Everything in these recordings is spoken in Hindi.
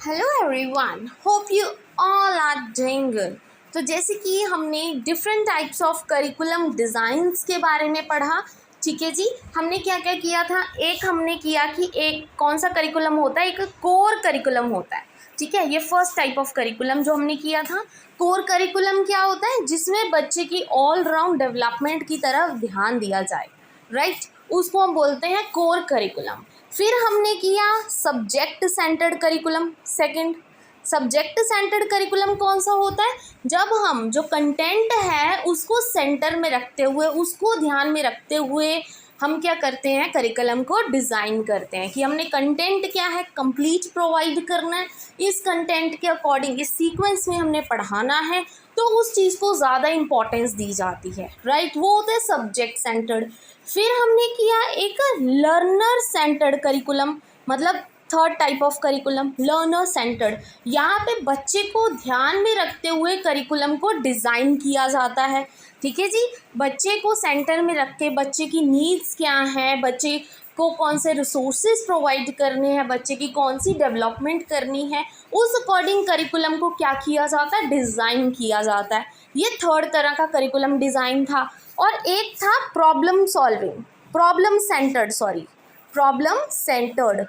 Hello everyone, hope you all are doing good. तो जैसे कि हमने different types of curriculum designs के बारे में पढ़ा। ठीक है जी, हमने क्या क्या किया था। एक हमने किया कि एक कौन सा करिकुलम होता है, एक कोर करिकुलम होता है। ठीक है, ये फर्स्ट टाइप ऑफ करिकुलम जो हमने किया था। कोर करिकुलम क्या होता है, जिसमें बच्चे की ऑल राउंड डेवलपमेंट की तरफ ध्यान दिया जाए, राइट। उसको हम बोलते हैं कोर करिकुलम। फिर हमने किया subject centred curriculum. Second, subject centred curriculum कौन सा होता है, जब हम जो कंटेंट है उसको सेंटर में रखते हुए, उसको ध्यान में रखते हुए हम क्या करते हैं, करिकुलम को डिज़ाइन करते हैं कि हमने कंटेंट क्या है कंप्लीट प्रोवाइड करना है, इस कंटेंट के अकॉर्डिंग इस सीक्वेंस में हमने पढ़ाना है, तो उस चीज़ को ज़्यादा इम्पोर्टेंस दी जाती है, राइट। वो होता है सब्जेक्ट सेंटर्ड। फिर हमने किया एक लर्नर सेंटर्ड करिकुलम, मतलब third type of curriculum learner centred. यहाँ पे बच्चे को ध्यान में रखते हुए करिकुलम को डिज़ाइन किया जाता है। ठीक है जी, बच्चे को सेंटर में रख के बच्चे की नीड्स क्या हैं, बच्चे को कौन से रिसोर्सेज प्रोवाइड करने हैं, बच्चे की कौन सी डेवलपमेंट करनी है, उस अकॉर्डिंग करिकुलम को क्या किया जाता है, डिज़ाइन किया जाता है। ये थर्ड तरह का करिकुलम डिज़ाइन था। और एक था प्रॉब्लम सेंटर्ड।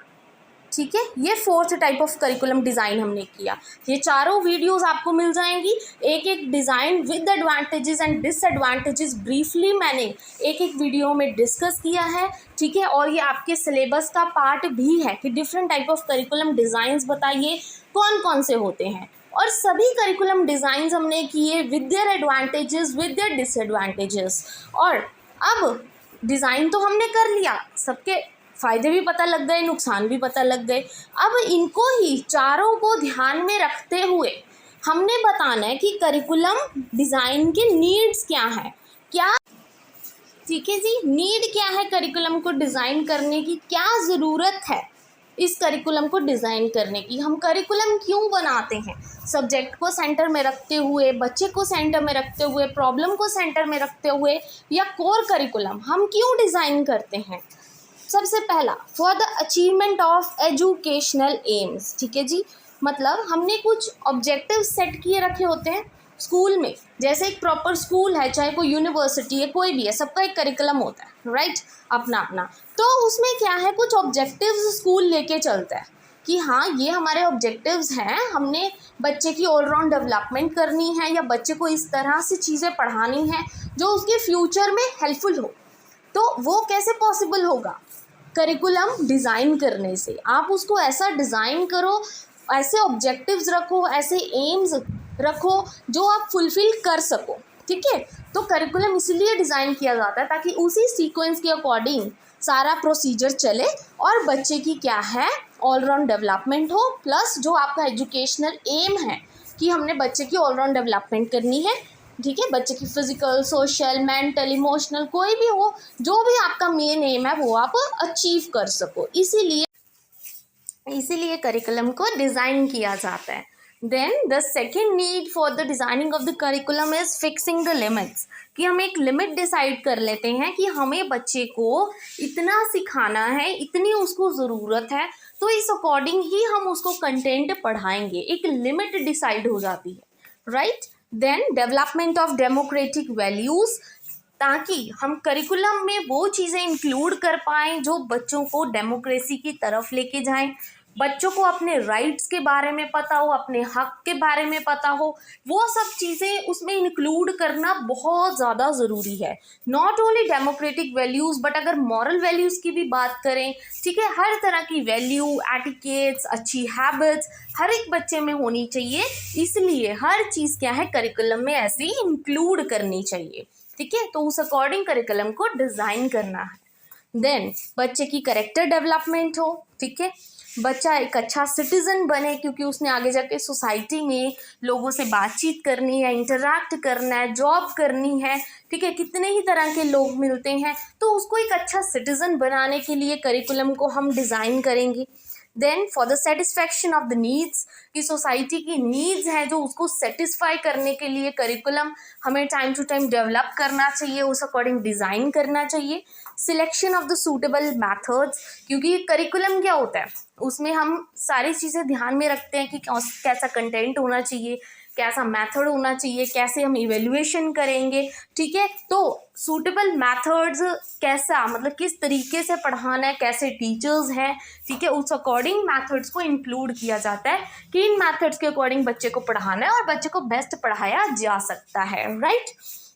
ठीक है, ये fourth type of curriculum design हमने किया। ये चारों वीडियोस आपको मिल जाएंगी, एक एक design with advantages and disadvantages briefly मैंने एक एक वीडियो में डिस्कस किया है। ठीक है, और ये आपके सिलेबस का पार्ट भी है कि different type of curriculum designs बताइए कौन कौन से होते हैं। और सभी करिकुलम डिज़ाइंस हमने किए with their advantages with their disadvantages. और अब डिज़ाइन तो हमने कर लिया, सबके फ़ायदे भी पता लग गए, नुकसान भी पता लग गए। अब इनको ही चारों को ध्यान में रखते हुए हमने बताना है कि करिकुलम डिज़ाइन के नीड्स क्या हैं, क्या। ठीक है जी, नीड क्या है करिकुलम को डिज़ाइन करने की, क्या ज़रूरत है इस करिकुलम को डिज़ाइन करने की, हम करिकुलम क्यों बनाते हैं, सब्जेक्ट को सेंटर में रखते हुए, बच्चे को सेंटर में रखते हुए, प्रॉब्लम को सेंटर में रखते हुए, या कोर करिकुलम हम क्यों डिज़ाइन करते हैं। सबसे पहला, for the achievement of educational AIIMS. ठीक है जी, मतलब हमने कुछ ऑब्जेक्टिव सेट किए रखे होते हैं स्कूल में। जैसे एक प्रॉपर स्कूल है, चाहे कोई यूनिवर्सिटी है, कोई भी है, सबका एक करिकुलम होता है, राइट, अपना अपना। तो उसमें क्या है, कुछ ऑब्जेक्टिव्स स्कूल लेके चलता है कि हाँ ये हमारे ऑब्जेक्टिव्स हैं, हमने बच्चे की ऑलराउंड डेवलपमेंट करनी है, या बच्चे को इस तरह से चीज़ें पढ़ानी है जो उसके फ्यूचर में हेल्पफुल हो। तो वो कैसे पॉसिबल होगा, करिकुलम डिज़ाइन करने से। आप उसको ऐसा डिज़ाइन करो, ऐसे ऑब्जेक्टिव्स रखो, ऐसे एम्स रखो जो आप फुलफ़िल कर सको। ठीक है, तो करिकुलम इसीलिए डिज़ाइन किया जाता है ताकि उसी सीक्वेंस के अकॉर्डिंग सारा प्रोसीजर चले और बच्चे की क्या है, ऑलराउंड डेवलपमेंट हो, प्लस जो आपका एजुकेशनल एम है कि हमने बच्चे की ऑलराउंड डेवलपमेंट करनी है। ठीक है, बच्चे की फिजिकल, सोशल, मेंटल, इमोशनल, कोई भी हो, जो भी आपका मेन एम है वो आप अचीव कर सको, इसीलिए करिकुलम को डिज़ाइन किया जाता है। Then the second need for the designing of the curriculum is fixing the limits, कि हम एक लिमिट डिसाइड कर लेते हैं कि हमें बच्चे को इतना सिखाना है, इतनी उसको ज़रूरत है, तो इस अकॉर्डिंग ही हम उसको कंटेंट पढ़ाएंगे। एक लिमिट डिसाइड हो जाती है, right. Then development of democratic values, ताकि हम करिकुलम में वो चीज़ें इंक्लूड कर पाएँ जो बच्चों को डेमोक्रेसी की तरफ लेके जाएं, बच्चों को अपने राइट्स के बारे में पता हो, अपने हक के बारे में पता हो, वो सब चीज़ें उसमें इंक्लूड करना बहुत ज़्यादा ज़रूरी है। Not only democratic values but अगर मॉरल वैल्यूज़ की भी बात करें, ठीक है, हर तरह की वैल्यू, एटिकेट्स, अच्छी हैबिट्स हर एक बच्चे में होनी चाहिए। इसलिए हर चीज़ क्या है, करिकुलम में ऐसे ही इंक्लूड करनी चाहिए। ठीक है, तो उस अकॉर्डिंग करिकुलम को डिज़ाइन करना है। देन बच्चे की कैरेक्टर डेवलपमेंट हो, ठीक है, बच्चा एक अच्छा सिटीज़न बने, क्योंकि उसने आगे जाके सोसाइटी में लोगों से बातचीत करनी है, इंटरैक्ट करना है, जॉब करनी है। ठीक है, कितने ही तरह के लोग मिलते हैं, तो उसको एक अच्छा सिटीज़न बनाने के लिए करिकुलम को हम डिज़ाइन करेंगे। Then for the satisfaction of the needs, कि सोसाइटी की नीड्स हैं जो उसको सेटिस्फाई करने के लिए करिकुलम हमें टाइम टू टाइम डेवलप करना चाहिए, उस अकॉर्डिंग डिज़ाइन करना चाहिए। Selection of the suitable methods, क्योंकि करिकुलम क्या होता है, उसमें हम सारी चीज़ें ध्यान में रखते हैं कि कैसा कंटेंट होना चाहिए, कैसा मेथड होना चाहिए, कैसे हम इवेल्युएशन करेंगे, ठीक है। तो सूटेबल मेथड्स कैसा, मतलब किस तरीके से पढ़ाना है, कैसे टीचर्स हैं, ठीक है, उस अकॉर्डिंग मेथड्स को इंक्लूड किया जाता है कि इन मेथड्स के अकॉर्डिंग बच्चे को पढ़ाना है और बच्चे को बेस्ट पढ़ाया जा सकता है, right.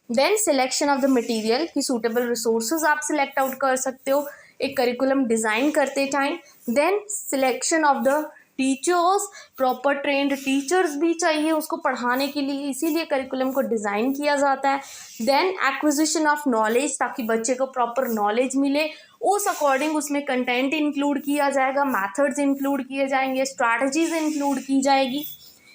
Then selection of the material, की सूटेबल रिसोर्सेज आप सिलेक्ट आउट कर सकते हो एक करिकुलम डिज़ाइन करते time. Then selection of the teachers, proper trained teachers भी चाहिए उसको पढ़ाने के लिए, इसीलिए करिकुलम को डिज़ाइन किया जाता है। देन एक्विजिशन ऑफ नॉलेज, ताकि बच्चे को प्रॉपर नॉलेज मिले, उस अकॉर्डिंग उसमें कंटेंट इंक्लूड किया जाएगा, मेथड्स इंक्लूड किए जाएंगे, स्ट्रैटेजीज इंक्लूड की जाएगी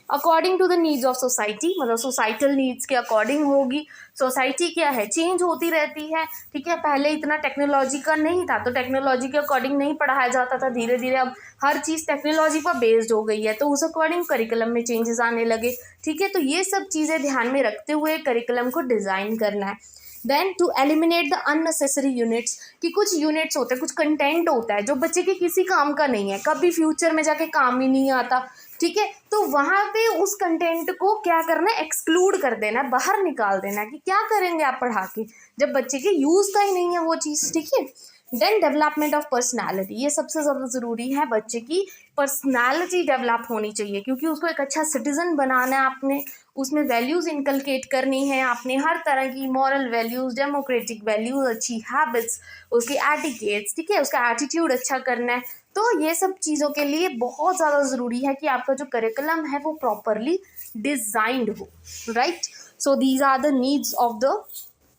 according to the needs of society, मतलब सोसाइटल नीड्स के अकॉर्डिंग होगी। सोसाइटी क्या है, चेंज होती रहती है, ठीक है। पहले इतना टेक्नोलॉजी का नहीं था तो टेक्नोलॉजी के अकॉर्डिंग नहीं पढ़ाया जाता था, धीरे धीरे अब हर चीज़ टेक्नोलॉजी पर बेस्ड हो गई है, तो उस अकॉर्डिंग करिकुलम में चेंजेस आने लगे, ठीक है। तो ये सब चीज़ें ध्यान में रखते हुए करिकुलम को डिज़ाइन करना है। Then to eliminate the unnecessary units, कि कुछ यूनिट्स होते हैं, कुछ कंटेंट होता है जो बच्चे के किसी काम का नहीं है, कभी फ्यूचर में जाके काम ही नहीं आता, ठीक है। तो वहाँ पे उस कंटेंट को क्या करना है, एक्सक्लूड कर देना है, बाहर निकाल देना है कि क्या करेंगे आप पढ़ा के जब बच्चे के यूज़ का ही नहीं है वो चीज़, ठीक है। देन डेवलपमेंट ऑफ पर्सनालिटी, ये सबसे ज़्यादा ज़रूरी है, बच्चे की पर्सनालिटी डेवलप होनी चाहिए, क्योंकि उसको एक अच्छा सिटीज़न बनाना है आपने, उसमें वैल्यूज़ इनकलकेट करनी है आपने, हर तरह की मॉरल वैल्यूज़, डेमोक्रेटिक वैल्यूज़, अच्छी हैबिट्स, उसकी एटिकेट्स, ठीक है, उसका एटीट्यूड अच्छा करना है। तो ये सब चीज़ों के लिए बहुत ज़्यादा ज़रूरी है कि आपका जो करिकुलम है वो प्रॉपरली डिज़ाइंड हो, right. So these are the needs of the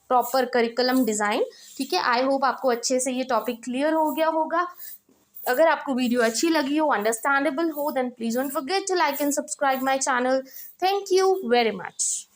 proper curriculum design, ठीक है। आई होप आपको अच्छे से ये टॉपिक क्लियर हो गया होगा। अगर आपको वीडियो अच्छी लगी हो, अंडरस्टैंडेबल हो, then please don't forget to like and subscribe my channel. Thank you very much.